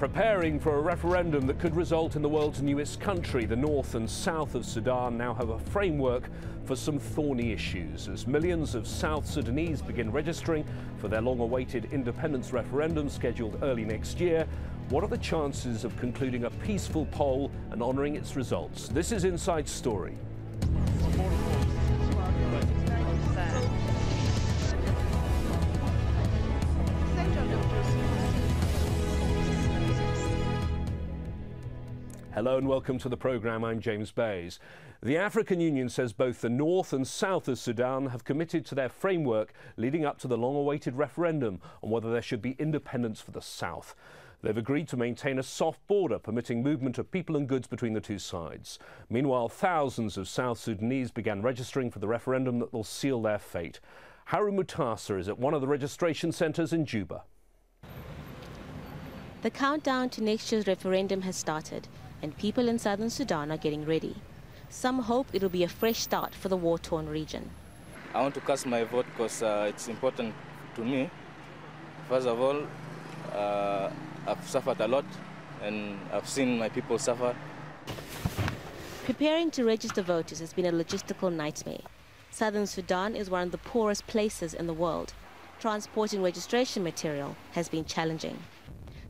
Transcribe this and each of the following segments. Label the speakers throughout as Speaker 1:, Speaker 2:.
Speaker 1: Preparing for a referendum that could result in the world's newest country, the north and south of Sudan now have a framework for some thorny issues. As millions of South Sudanese begin registering for their long-awaited independence referendum scheduled early next year, what are the chances of concluding a peaceful poll and honouring its results? This is Inside Story. Hello and welcome to the programme. I'm James Bays. The African Union says both the north and south of Sudan have committed to their framework leading up to the long-awaited referendum on whether there should be independence for the south. They've agreed to maintain a soft border permitting movement of people and goods between the two sides. Meanwhile, thousands of South Sudanese began registering for the referendum that will seal their fate. Harun Mutasa is at one of the registration centres in Juba.
Speaker 2: The countdown to next year's referendum has started, and people in Southern Sudan are getting ready. Some hope it'll be a fresh start for the war-torn region.
Speaker 3: I want to cast my vote because it's important to me. First of all, I've suffered a lot and I've seen my people suffer.
Speaker 2: Preparing to register voters has been a logistical nightmare. Southern Sudan is one of the poorest places in the world. Transporting registration material has been challenging.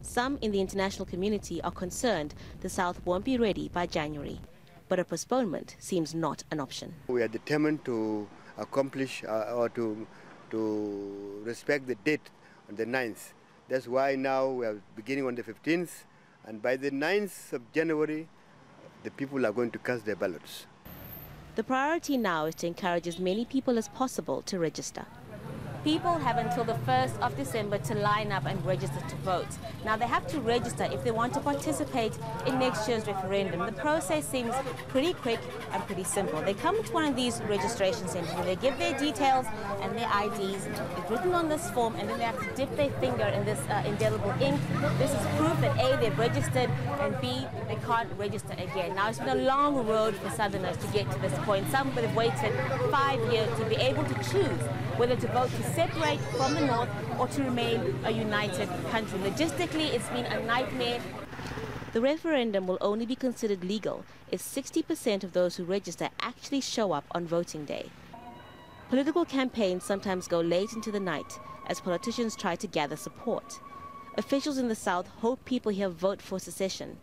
Speaker 2: Some in the international community are concerned the South won't be ready by January, but a postponement seems not an option.
Speaker 4: We are determined to accomplish or to respect the date on the 9th. That's why now we are beginning on the 15th, and by the 9th of January, the people are going to cast their ballots.
Speaker 2: The priority now is to encourage as many people as possible to register. People have until the 1st of December to line up and register to vote. Now, they have to register if they want to participate in next year's referendum. The process seems pretty quick and pretty simple. They come to one of these registration centres and they give their details and their IDs. It's written on this form, and then they have to dip their finger in this indelible ink. This is proof that A, they've registered, and B, they can't register again. Now, it's been a long road for Southerners to get to this point. Some have waited 5 years to be able to choose whether to vote to separate from the north or to remain a united country. Logistically, it's been a nightmare. The referendum will only be considered legal if 60% of those who register actually show up on voting day. Political campaigns sometimes go late into the night as politicians try to gather support. Officials in the south hope people here vote for secession.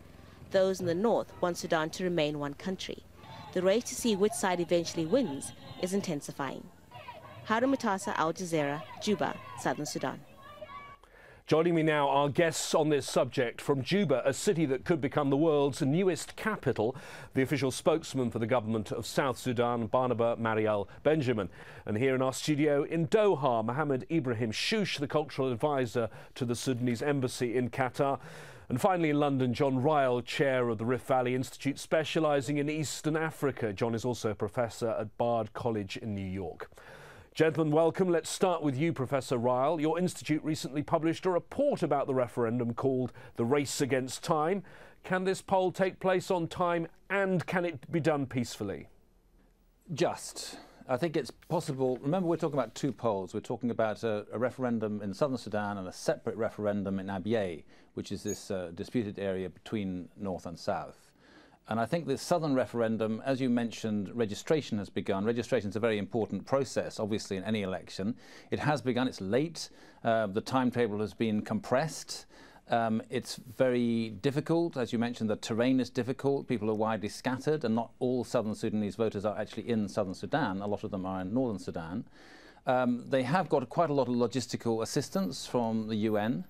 Speaker 2: Those in the north want Sudan to remain one country. The race to see which side eventually wins is intensifying. Harun Mutasa, Al Jazeera, Juba, Southern Sudan.
Speaker 1: Joining me now are guests on this subject from Juba, a city that could become the world's newest capital, the official spokesman for the government of South Sudan, Barnaba Marial Benjamin. And here in our studio in Doha, Mohammed Ibrahim Shoush, the cultural advisor to the Sudanese embassy in Qatar. And finally in London, John Ryle, chair of the Rift Valley Institute specialising in Eastern Africa. John is also a professor at Bard College in New York. Gentlemen, welcome. Let's start with you, Professor Ryle. Your institute recently published a report about the referendum called The Race Against Time. Can this poll take place on time, and can it be done peacefully?
Speaker 5: I think it's possible. Remember, we're talking about two polls. We're talking about a referendum in Southern Sudan and a separate referendum in Abyei, which is this disputed area between North and South. And I think the southern referendum, as you mentioned, registration has begun. Registration is a very important process, obviously, in any election. It has begun. It's late. The timetable has been compressed. It's very difficult. As you mentioned, the terrain is difficult. People are widely scattered, and not all Southern Sudanese voters are actually in Southern Sudan. A lot of them are in Northern Sudan. They have got quite a lot of logistical assistance from the UN.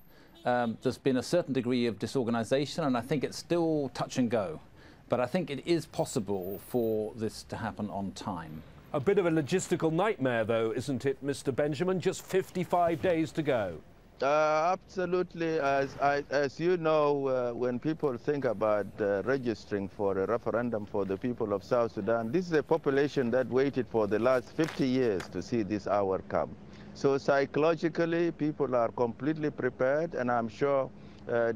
Speaker 5: There's been a certain degree of disorganization, and I think it's still touch and go. But I think it is possible for this to happen on time.
Speaker 1: A bit of a logistical nightmare, though, isn't it, Mr. Benjamin? Just 55 days to go.
Speaker 6: Absolutely. As you know, when people think about registering for a referendum for the people of South Sudan, this is a population that waited for the last 50 years to see this hour come. So psychologically, people are completely prepared, and I'm sure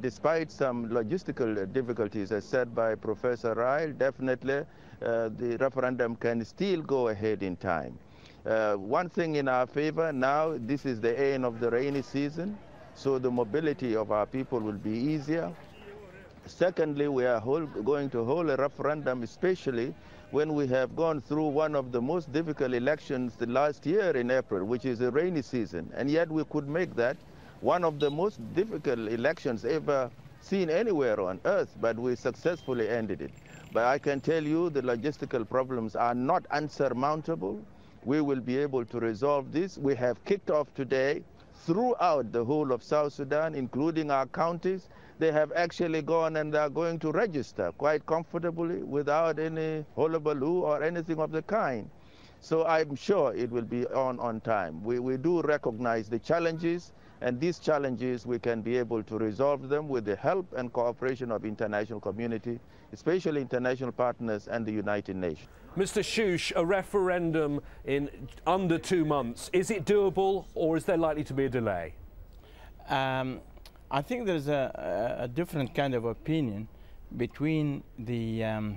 Speaker 6: despite some logistical difficulties, as said by Professor Ryle, definitely the referendum can still go ahead in time. One thing in our favor now, this is the end of the rainy season, so the mobility of our people will be easier. Secondly, we are going to hold a referendum, especially when we have gone through one of the most difficult elections the last year in April, which is a rainy season. And yet we could make that one of the most difficult elections ever seen anywhere on earth, but we successfully ended it. But I can tell you the logistical problems are not unsurmountable. We will be able to resolve this. We have kicked off today throughout the whole of South Sudan, including our counties. They have actually gone and are going to register quite comfortably without any hullabaloo or anything of the kind. So I'm sure it will be on time. We do recognize the challenges, and these challenges we can be able to resolve them with the help and cooperation of international community, especially international partners and the United Nations.
Speaker 1: Mr. Shush, a referendum in under 2 months, is it doable or is there likely to be a delay?
Speaker 7: I think there's a different kind of opinion between the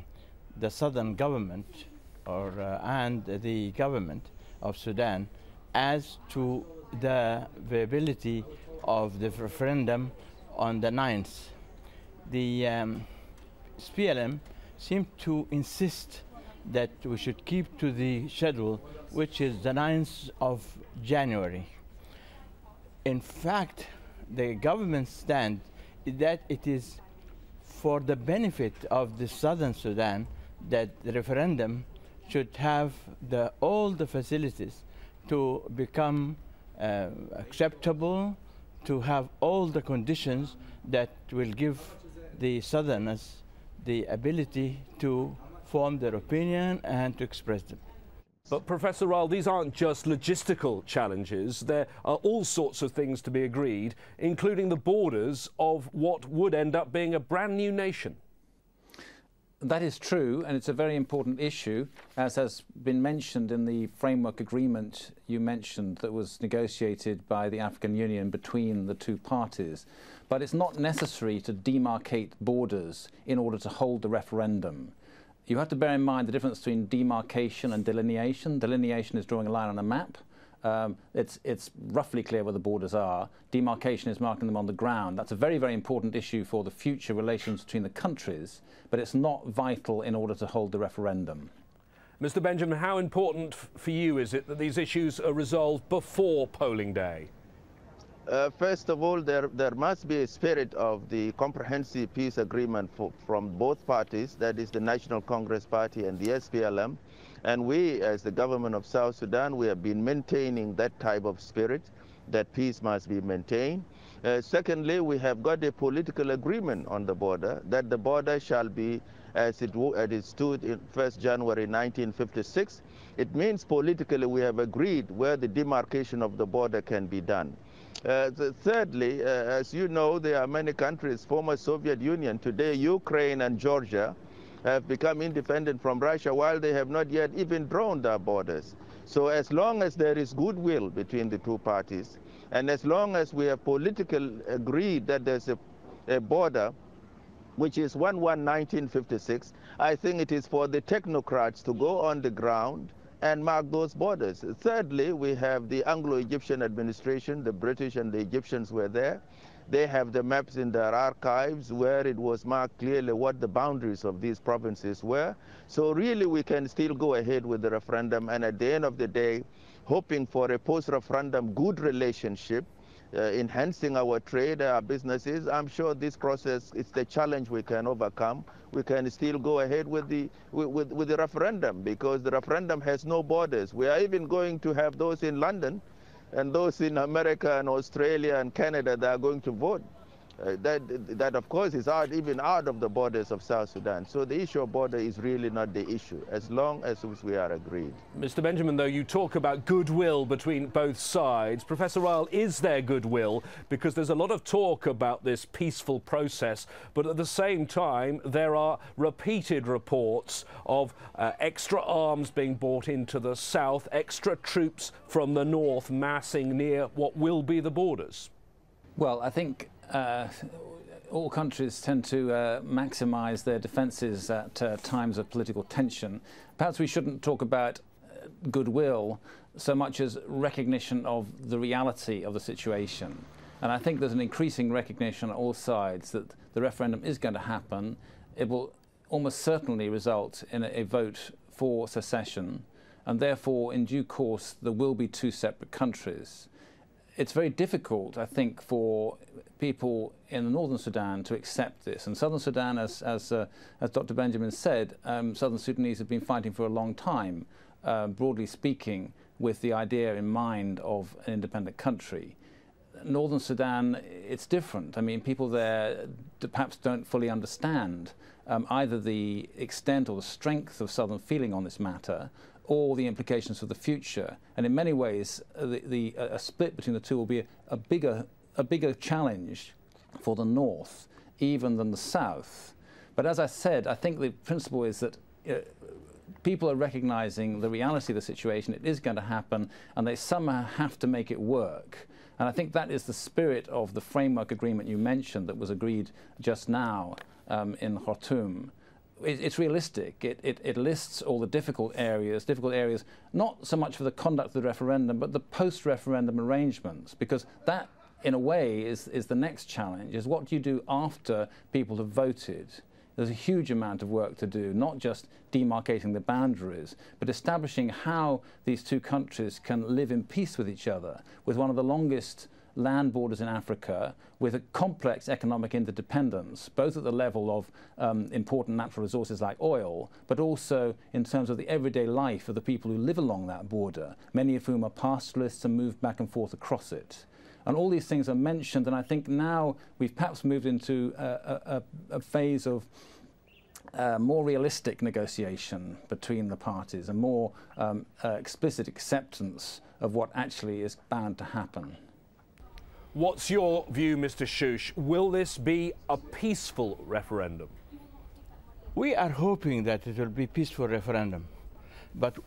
Speaker 7: southern government and the government of Sudan as to the viability of the referendum on the 9th. The SPLM seemed to insist that we should keep to the schedule, which is the 9th of January. In fact, the government's stand is that it is for the benefit of the Southern Sudan that the referendum should have all the facilities to become acceptable, to have all the conditions that will give the Southerners the ability to form their opinion and to express them.
Speaker 1: But Professor Ryle, these aren't just logistical challenges. There are all sorts of things to be agreed, including the borders of what would end up being a brand new nation.
Speaker 5: That is true, and it's a very important issue, as has been mentioned in the framework agreement you mentioned that was negotiated by the African Union between the two parties. But it's not necessary to demarcate borders in order to hold the referendum. You have to bear in mind the difference between demarcation and delineation. Delineation is drawing a line on a map. It's roughly clear where the borders are. Demarcation is marking them on the ground. That's a very, very important issue for the future relations between the countries, but it's not vital in order to hold the referendum.
Speaker 1: Mr. Benjamin, how important for you is it that these issues are resolved before polling day?
Speaker 6: First of all, there must be a spirit of the comprehensive peace agreement from both parties, that is the National Congress Party and the SPLM. And we, as the government of South Sudan, we have been maintaining that type of spirit, that peace must be maintained. Secondly, we have got a political agreement on the border, that the border shall be as it stood in 1st January 1956. It means politically we have agreed where the demarcation of the border can be done. Thirdly, as you know, there are many countries, former Soviet Union, today Ukraine and Georgia, have become independent from Russia while they have not yet even drawn their borders. So as long as there is goodwill between the two parties, and as long as we have politically agreed that there's a border, which is 1/1/1956, I think it is for the technocrats to go on the ground and mark those borders. Thirdly, we have the Anglo-Egyptian administration, the British and the Egyptians were there. They have the maps in their archives where it was marked clearly what the boundaries of these provinces were. So really we can still go ahead with the referendum, and at the end of the day, hoping for a post-referendum good relationship, enhancing our trade, our businesses. I'm sure this process is the challenge we can overcome. We can still go ahead with the referendum, because the referendum has no borders. We are even going to have those in London and those in America and Australia and Canada that are going to vote. That of course is even out of the borders of South Sudan. So the issue of border is really not the issue, as long as we are agreed.
Speaker 1: Mr. Benjamin, though, you talk about goodwill between both sides. Professor Ryle, is there goodwill? Because there's a lot of talk about this peaceful process, but at the same time, there are repeated reports of extra arms being brought into the south, extra troops from the north massing near what will be the borders.
Speaker 5: Well, I think all countries tend to maximise their defences at times of political tension. Perhaps we shouldn't talk about goodwill so much as recognition of the reality of the situation. And I think there's an increasing recognition on all sides that the referendum is going to happen. It will almost certainly result in a vote for secession, and therefore, in due course, there will be two separate countries. It's very difficult, I think, for people in the Northern Sudan to accept this. And Southern Sudan, as Dr. Benjamin said, Southern Sudanese have been fighting for a long time, broadly speaking, with the idea in mind of an independent country. Northern Sudan, it's different. I mean, people there perhaps don't fully understand either the extent or the strength of Southern feeling on this matter, or the implications for the future. And in many ways, a split between the two will be a bigger challenge for the North, even than the South. But as I said, I think the principle is that people are recognizing the reality of the situation. It is going to happen, and they somehow have to make it work. And I think that is the spirit of the framework agreement you mentioned that was agreed just now in Khartoum. It's realistic. It lists all the difficult areas, not so much for the conduct of the referendum, but the post-referendum arrangements, because that, in a way, is the next challenge, is what do you do after people have voted? There's a huge amount of work to do, not just demarcating the boundaries, but establishing how these two countries can live in peace with each other, with one of the longest land borders in Africa, with a complex economic interdependence, both at the level of important natural resources like oil, but also in terms of the everyday life of the people who live along that border, many of whom are pastoralists and move back and forth across it. And all these things are mentioned, and I think now we've perhaps moved into a phase of more realistic negotiation between the parties, and more explicit acceptance of what actually is bound to happen.
Speaker 1: What's your view, Mr. Shush? Will this be a peaceful referendum?
Speaker 7: We are hoping that it will be a peaceful referendum.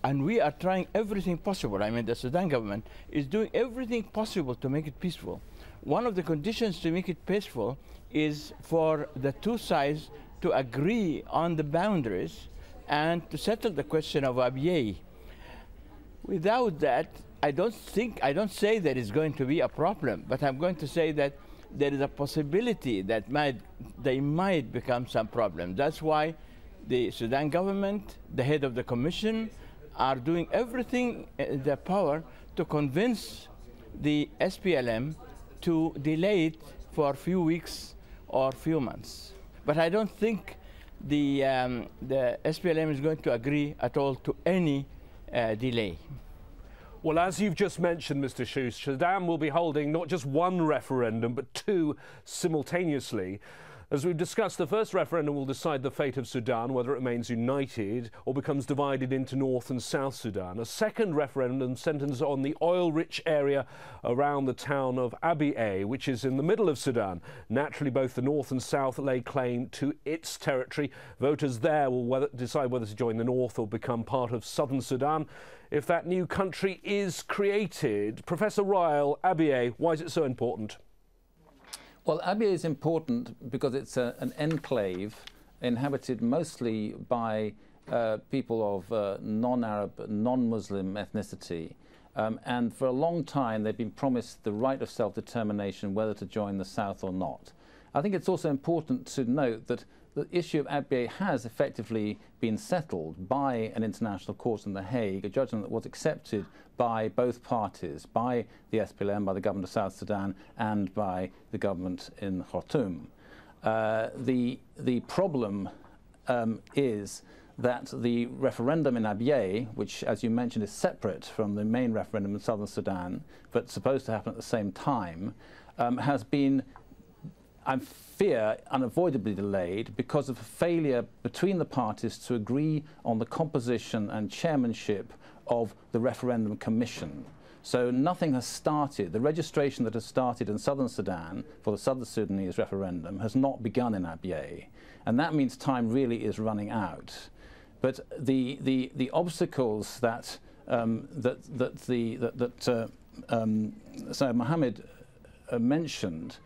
Speaker 7: And we are trying everything possible. I mean, the Sudan government is doing everything possible to make it peaceful. One of the conditions to make it peaceful is for the two sides to agree on the boundaries and to settle the question of Abyei. Without that, I don't say that it's going to be a problem, but I'm going to say that there is a possibility that they might become some problem. That's why the Sudan government, the head of the commission, are doing everything in their power to convince the SPLM to delay it for a few weeks or few months. But I don't think the SPLM is going to agree at all to any delay.
Speaker 1: Well, as you've just mentioned, Mr. Shush, Sudan will be holding not just one referendum, but two simultaneously. As we've discussed, the first referendum will decide the fate of Sudan, whether it remains united or becomes divided into North and South Sudan. A second referendum centres on the oil-rich area around the town of Abyei, which is in the middle of Sudan. Naturally, both the North and South lay claim to its territory. Voters there will decide whether to join the North or become part of Southern Sudan if that new country is created. Professor Ryle, Abyei, why is it so important?
Speaker 5: Well, Abyei is important because it's an enclave inhabited mostly by people of non-Arab, non-Muslim ethnicity. And for a long time, they've been promised the right of self-determination, whether to join the South or not. I think it's also important to note that the issue of Abyei has effectively been settled by an international court in The Hague, a judgment that was accepted by both parties, by the SPLM, by the government of South Sudan, and by the government in Khartoum. The problem is that the referendum in Abyei, which, as you mentioned, is separate from the main referendum in Southern Sudan, but supposed to happen at the same time, has been, I fear, unavoidably delayed because of a failure between the parties to agree on the composition and chairmanship of the referendum commission. So nothing has started. The registration that has started in Southern Sudan for the Southern Sudanese referendum has not begun in Abyei, and that means time really is running out. But the obstacles that Syed Mohammed mentioned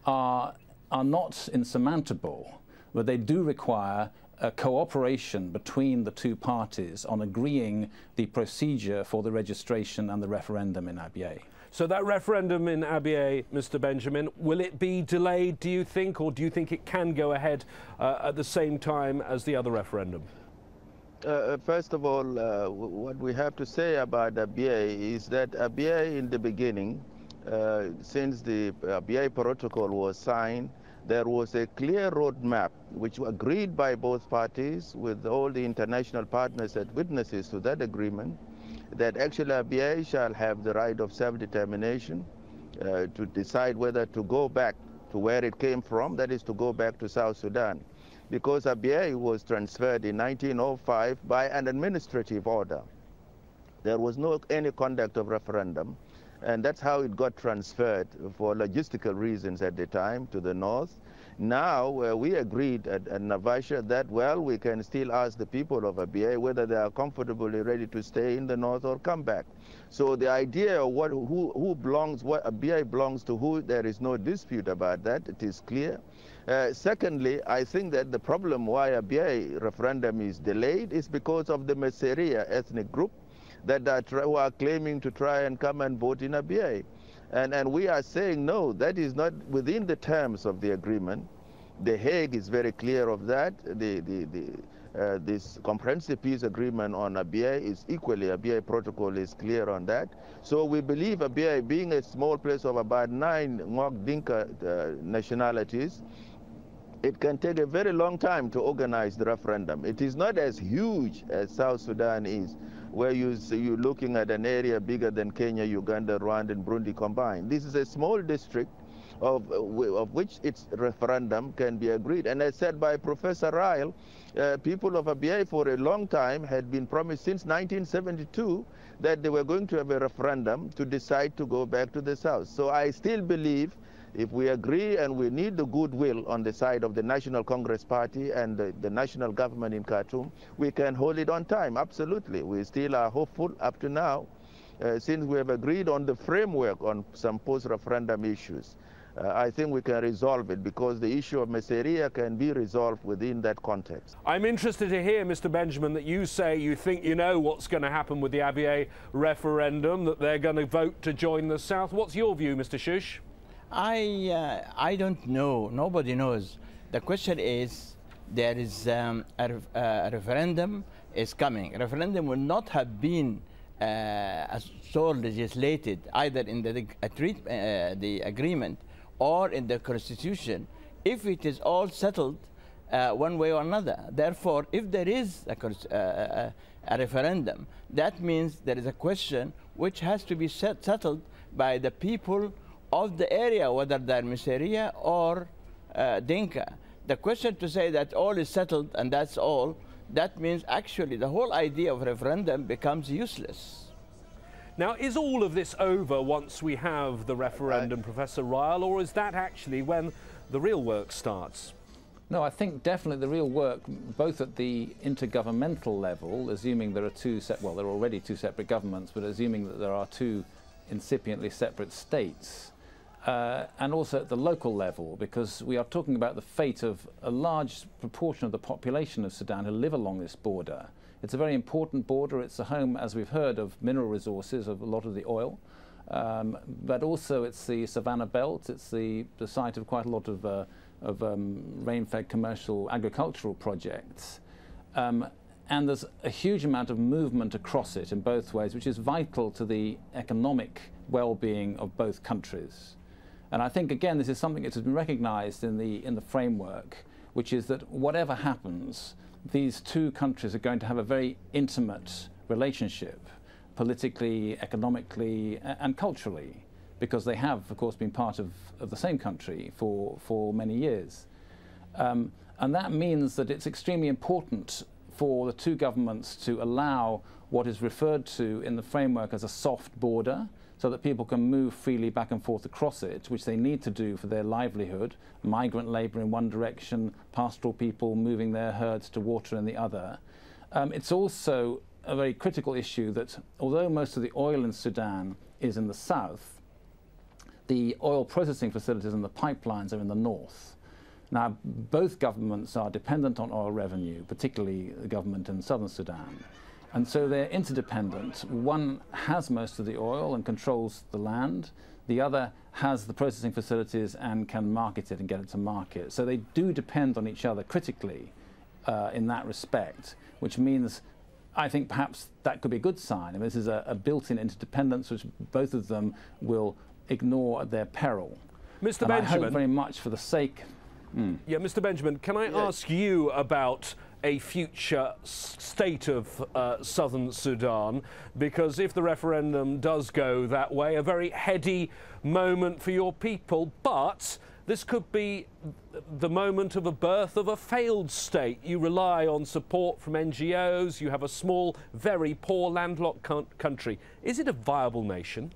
Speaker 5: are not insurmountable, but they do require a cooperation between the two parties on agreeing the procedure for the registration and the referendum in Abyei.
Speaker 1: So that referendum in Abyei, Mr. Benjamin, will it be delayed, do you think, or do you think it can go ahead at the same time as the other referendum?
Speaker 6: First of all, what we have to say about Abyei is that Abyei in the beginning, since the Abyei protocol was signed, there was a clear roadmap which was agreed by both parties with all the international partners as witnesses to that agreement, that actually Abyei shall have the right of self-determination to decide whether to go back to where it came from, that is to go back to South Sudan. Because Abyei was transferred in 1905 by an administrative order. There was no any conduct of referendum, and that's how it got transferred for logistical reasons at the time to the north. Now we agreed at Navasha that, well, we can still ask the people of Abyei whether they are comfortably ready to stay in the north or come back. So the idea of what Abyei belongs to who, there is no dispute about that. It is clear. Secondly, I think that the problem why Abyei referendum is delayed is because of the Meseria ethnic group who are claiming to try and come and vote in Abyei. And we are saying, no, that is not within the terms of the agreement. The Hague is very clear of that. This comprehensive peace agreement on Abyei is equally, Abyei protocol is clear on that. So we believe Abyei, being a small place of about 9 Ngok Dinka nationalities, it can take a very long time to organize the referendum. It is not as huge as South Sudan is, where you're looking at an area bigger than Kenya, Uganda, Rwanda, and Burundi combined. This is a small district of which its referendum can be agreed. And as said by Professor Ryle, people of Abyei for a long time had been promised since 1972 that they were going to have a referendum to decide to go back to the south. So I still believe if we agree, and we need the goodwill on the side of the National Congress Party and the national government in Khartoum, we can hold it on time, absolutely. We still are hopeful up to now, since we have agreed on the framework on some post-referendum issues. I think we can resolve it because the issue of Meseria can be resolved within that context.
Speaker 1: I'm interested to hear, Mr. Benjamin, that you say you think you know what's going to happen with the Abyei referendum, that they're going to vote to join the South. What's your view, Mr. Shush?
Speaker 7: I don't know. Nobody knows. The question is, there is a referendum is coming. A referendum will not have been so legislated either in the agreement or in the constitution if it is all settled one way or another. Therefore, if there is a referendum, that means there is a question which has to be settled by the people of the area, whether they're Meseria or Dinka. The question to say that all is settled and that's all, that means actually the whole idea of referendum becomes useless.
Speaker 1: Now, is all of this over once we have the referendum, Professor Ryle, or is that actually when the real work starts?
Speaker 5: No, I think definitely the real work, both at the intergovernmental level, assuming there are well, there are already 2 separate governments, but assuming that there are 2 incipiently separate states, and also at the local level, because we are talking about the fate of a large proportion of the population of Sudan who live along this border. It's a very important border. It's a home, as we've heard, of mineral resources, of a lot of the oil, but also it's the savanna belt. It's the site of quite a lot of rain-fed commercial agricultural projects. And there's a huge amount of movement across it in both ways, which is vital to the economic well-being of both countries. And I think, again, this is something that has been recognized in the framework, which is that whatever happens, these 2 countries are going to have a very intimate relationship, politically, economically, and culturally, because they have, of course, been part of the same country for many years. And that means that it's extremely important for the 2 governments to allow what is referred to in the framework as a soft border, so that people can move freely back and forth across it, which they need to do for their livelihood, migrant labour in one direction, pastoral people moving their herds to water in the other. It's also a very critical issue that although most of the oil in Sudan is in the south, the oil processing facilities and the pipelines are in the north. Now, both governments are dependent on oil revenue, particularly the government in Southern Sudan. And so they're interdependent. One has most of the oil and controls the land. The other has the processing facilities and can market it and get it to market. So they do depend on each other critically in that respect, which means I think perhaps that could be a good sign. I mean, this is a built-in interdependence which both of them will ignore at their peril.
Speaker 1: Mr.
Speaker 5: And
Speaker 1: Benjamin,
Speaker 5: I hope very much for the sake...
Speaker 1: Yeah, Mr. Benjamin, can I ask you about a future state of Southern Sudan? Because if the referendum does go that way, a very heady moment for your people, but this could be the moment of a birth of a failed state. You rely on support from NGOs, you have a small, very poor landlocked country. Is it a viable nation?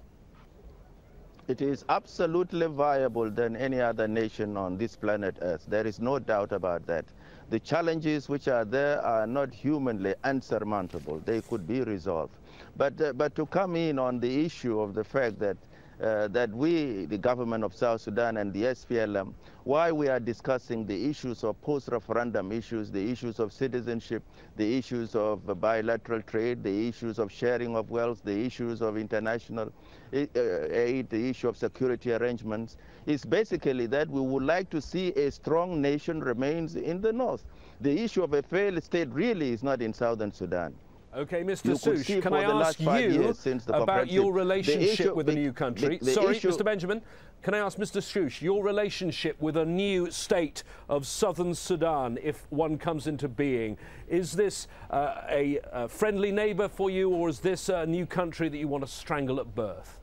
Speaker 6: It is absolutely viable than any other nation on this planet Earth. There is no doubt about that. The challenges which are there are not humanly unsurmountable. They could be resolved. But to come in on the issue of the fact that that we, the government of South Sudan and the SPLM, why we are discussing the issues of post-referendum issues, the issues of citizenship, the issues of bilateral trade, the issues of sharing of wealth, the issues of international aid, the issue of security arrangements, is basically that we would like to see a strong nation remains in the north. The issue of a failed state really is not in Southern Sudan.
Speaker 1: Okay, Mr. Soush, can I ask you about your relationship with a new country? Sorry, Mr. Benjamin, can I ask Mr. Soush, your relationship with a new state of Southern Sudan, if one comes into being, is this a friendly neighbour for you, or is this a new country that you want to strangle at birth?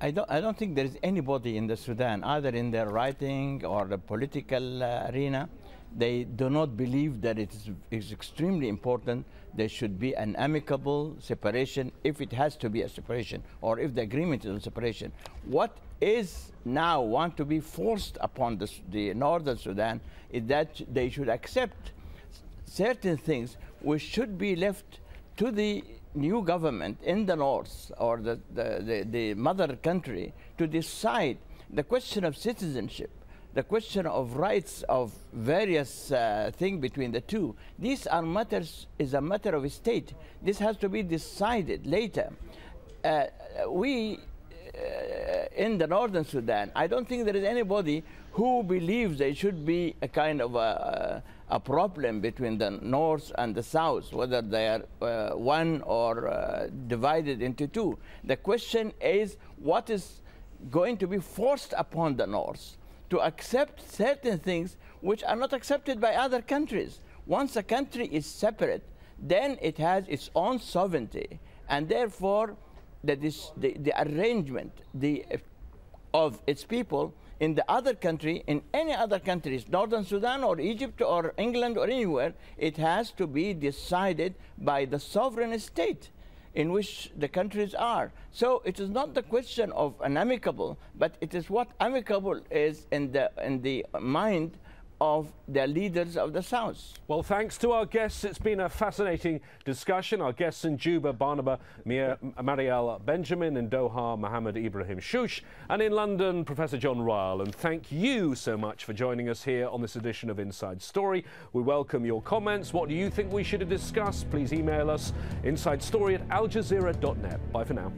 Speaker 7: I don't think there is anybody in the Sudan, either in their writing or the political arena. They do not believe that it is extremely important. There should be an amicable separation, if it has to be a separation, or if the agreement is on separation. What is now want to be forced upon the Northern Sudan is that they should accept certain things which should be left to the new government in the north, or the mother country, to decide the question of citizenship, the question of rights of various things between the two. These are matters, is a matter of state. This has to be decided later. We, in the Northern Sudan, I don't think there is anybody who believes there should be a kind of a problem between the North and the South, whether they are one or divided into two. The question is what is going to be forced upon the North to accept certain things which are not accepted by other countries. Once a country is separate, then it has its own sovereignty, and therefore the arrangement of its people in the other country, in any other countries, Northern Sudan or Egypt or England or anywhere, it has to be decided by the sovereign state in which the countries are. So it is not the question of an amicable, but it is what amicable is in the mind of the leaders of the South.
Speaker 1: Well, thanks to our guests. It's been a fascinating discussion. Our guests in Juba, Barnaba Marielle Benjamin, in Doha, Mohammed Ibrahim Soush, and in London, Professor John Ryle. And thank you so much for joining us here on this edition of Inside Story. We welcome your comments. What do you think we should have discussed? Please email us insidestory@aljazeera.net. Bye for now.